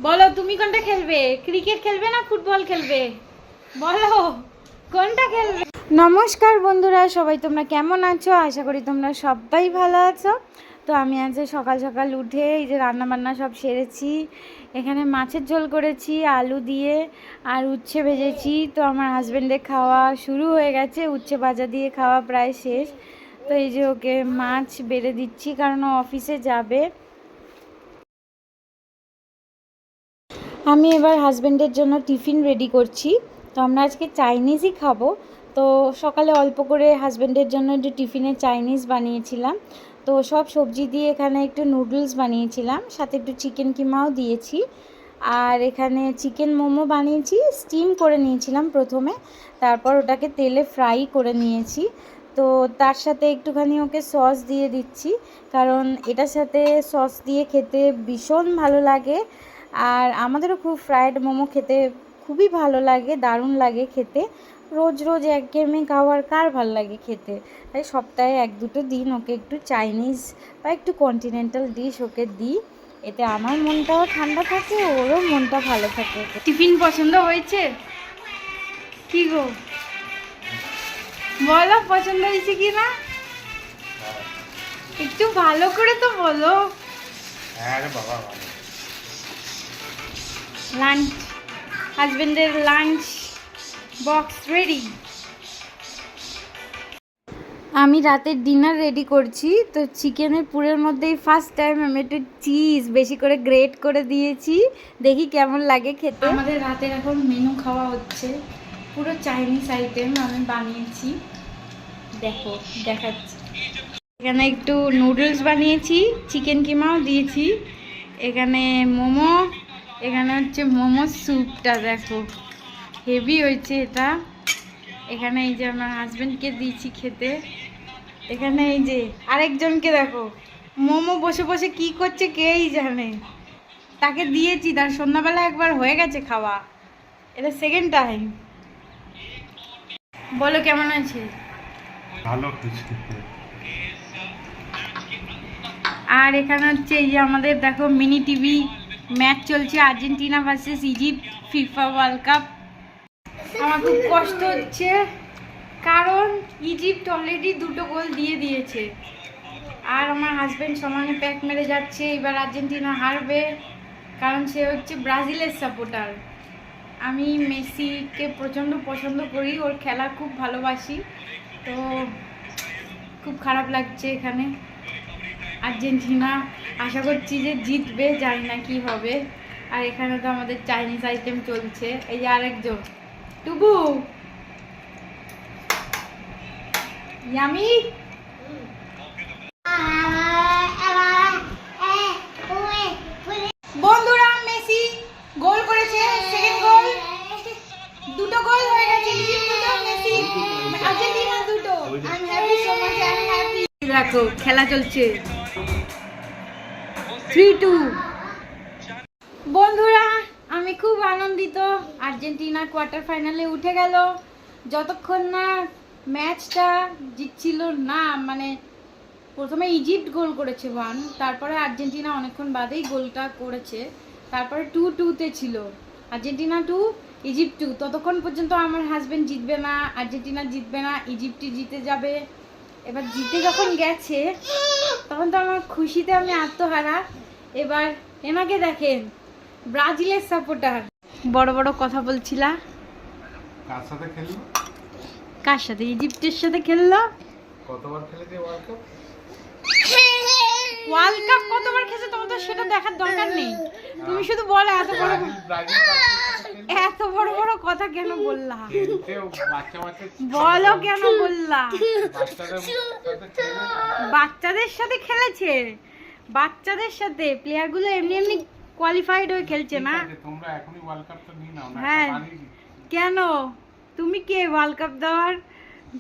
বলো তুমি কোনটা খেলবে? ক্রিকেট খেলবে না ফুটবল খেলবে? বলো কোনটা খেলবে? নমস্কার বন্ধুরা, সবাই তোমরা কেমন আছো? আশা করি তোমরা সবাই ভালো আছো। তো আমি আজ সকাল সকাল উঠে এই যে রান্না বান্না সব সেরেছি। এখানে মাছের ঝোল করেছি আলু দিয়ে, আর উচ্ছে ভেজেছি। তো আমার হাজব্যান্ডের খাওয়া শুরু হয়ে গেছে, উচ্ছে ভাজা দিয়ে খাওয়া প্রায় শেষ। তো এই যে ওকে মাছ বেড়ে দিচ্ছি কারণ ও অফিসে যাবে। আমি এবার হাজব্যান্ডের জন্য টিফিন রেডি করছি। তো আমরা আজকে চাইনিজই খাবো। তো সকালে অল্প করে হাজব্যান্ডের জন্য একটু টিফিনে চাইনিজ বানিয়েছিলাম। তো সব সবজি দিয়ে এখানে একটু নুডলস বানিয়েছিলাম, সাথে একটু চিকেন কিমাও দিয়েছি। আর এখানে চিকেন মোমো বানিয়েছি, স্টিম করে নিয়েছিলাম প্রথমে, তারপর ওটাকে তেলে ফ্রাই করে নিয়েছি। তো তার সাথে একটুখানি ওকে সস দিয়ে দিচ্ছি, কারণ এটার সাথে সস দিয়ে খেতে ভীষণ ভালো লাগে। আর আমাদেরও খুব ফ্রায়েড মোমো খেতে খুবই ভালো লাগে, দারুণ লাগে খেতে। রোজ রোজ একঘেয়েমি খাবার কার ভালো লাগে খেতে? তাই সপ্তাহে এক দুটো দিন ওকে একটু চাইনিজ বা একটু কন্টিনেন্টাল ডিশ ওকে দিই। এতে আমার মনটাও ঠান্ডা থাকে, ওরও মনটা ভালো থাকে। টিফিন পছন্দ হয়েছে কি গো? বলো পছন্দ হয়েছে কি না, একটু ভালো করে তো বলো। লাঞ্চ, হাজবেন্ডের লাঞ্চ বক্স রেডি। আমি রাতের ডিনার রেডি করছি। তো চিকেনের পুরের মধ্যেই ফার্স্ট টাইম আমি একটু চিজ বেশি করে গ্রেট করে দিয়েছি, দেখি কেমন লাগে খেতে। আমাদের রাতের এখন মেনু খাওয়া হচ্ছে, পুরো চাইনিজ আইটেম আমি বানিয়েছি, দেখো দেখাচ্ছি। এখানে একটু নুডলস বানিয়েছি, চিকেন কিমাও দিয়েছি, এখানে মোমো, এখানে হচ্ছে মোমো স্যুপটা দেখো হেভি হয়েছে এটা। এখানে এই যে আমার হাজবেন্ডকে দিয়েছি খেতে। এখানে এই যে আরেকজনকে দেখো মোমো বসে বসে কি করছে কেই জানে, তাকে দিয়েছি, তার সন্ধ্যাবেলা একবার হয়ে গেছে খাওয়া, এটা সেকেন্ড টাইম। বলো কেমন আছে? ভালো। আর এখানে হচ্ছে এই যে আমাদের দেখো মিনি টিভি ম্যাচ চলছে, Argentina versus Egypt, FIFA world cup. আমার খুব কষ্ট হচ্ছে কারণ ইজিপ্ট অলরেডি 2টো গোল দিয়ে দিয়েছে, আর আমার হাজব্যান্ড সমানে প্যাক মেরে যাচ্ছে এবার আর্জেন্টিনা হারবে, কারণ সে হচ্ছে ব্রাজিলের সাপোর্টার। আমি মেসিকে প্রচণ্ড পছন্দ করি, ওর খেলা খুব ভালোবাসি। তো খুব খারাপ লাগছে এখানে। আর্জেন্টিনা আশা করছি যে জিতবে, জানি না কি হবে। আর এখানে তো আমাদের চাইনিজ আইটেম চলছে, এই যে আরেকজন টুবু ইয়ামি। বন্ধুরা মেসি গোল করেছে, সেকেন্ড গোল, 2টো গোল হয়ে গেছে, ইজিপ্ট 2টো, মেসি আর্জেন্টিনা 2টো। I am happy, so much I am happy. দেখো খেলা চলছে 3-2। বন্ধুরা আমি খুব আনন্দিত, আর্জেন্টিনা কোয়ার্টার ফাইনালে উঠে গেল। যতক্ষণ না ম্যাচটা জিতছিল না, মানে প্রথমে ইজিপ্ট গোল করেছে 1, তারপরে আর্জেন্টিনা অনেকক্ষণ বাদেই গোলটা করেছে, তারপরে 2-2তে ছিল, আর্জেন্টিনা 2 ইজিপ্ট 2। ততক্ষণ পর্যন্ত আমার হাজব্যান্ড জিতবে না, আর্জেন্টিনা জিতবে না, ইজিপ্টই জিতে যাবে। এবার জিতে যখন গেছে তখন তো আমার খুশিতে আমি আত্মহারা। এবার এনাকে দেখেন, ব্রাজিলের সাপোর্টার, বড় বড় কথা বলছিলা। কার সাথে খেললো? কার সাথে? ইজিপ্টের সাথে খেললো। কতবার খেলেছে ওয়ার্ল্ড কাপ? ওয়ার্ল্ড কাপ কতবার খেলেছে তোমার তো সেটা দেখার দরকার নেই, তুমি শুধু বলো এত বড় বড় কথা কেন বললা, বলো কেন বললা? বাচ্চাদের সাথে খেলেছে, বাচ্চাদের সাথে প্লেয়ারগুলো এমনি এমনি কোয়ালিফাইড হয়ে খেলছে না। তোমরা এখনই ওয়ার্ল্ড কাপটা নিয়ে নাও না। হ্যাঁ কেন, তুমি কে ওয়ার্ল্ড কাপ দেওয়ার?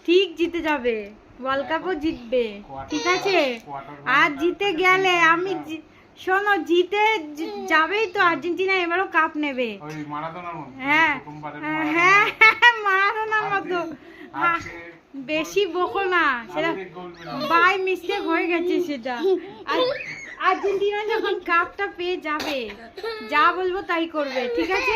ঠিক জিতে যাবে, ওয়ার্ল্ড কাপও জিতবে, ঠিক আছে। আর জিতে গেলে আমি শোনো, জিতে যাবেই তো আর্জেন্টিনা, এবারও কাপ নেবে। হ্যাঁ হ্যাঁ মারাদোনার মতো, বেশি বকো না, সেটা বাই মিস্টেক হয়ে গেছে সেটা। আর্জেন্টিনা যখন কাপটা পেয়ে যাবে, যা বলবো তাই করবে, ঠিক আছে?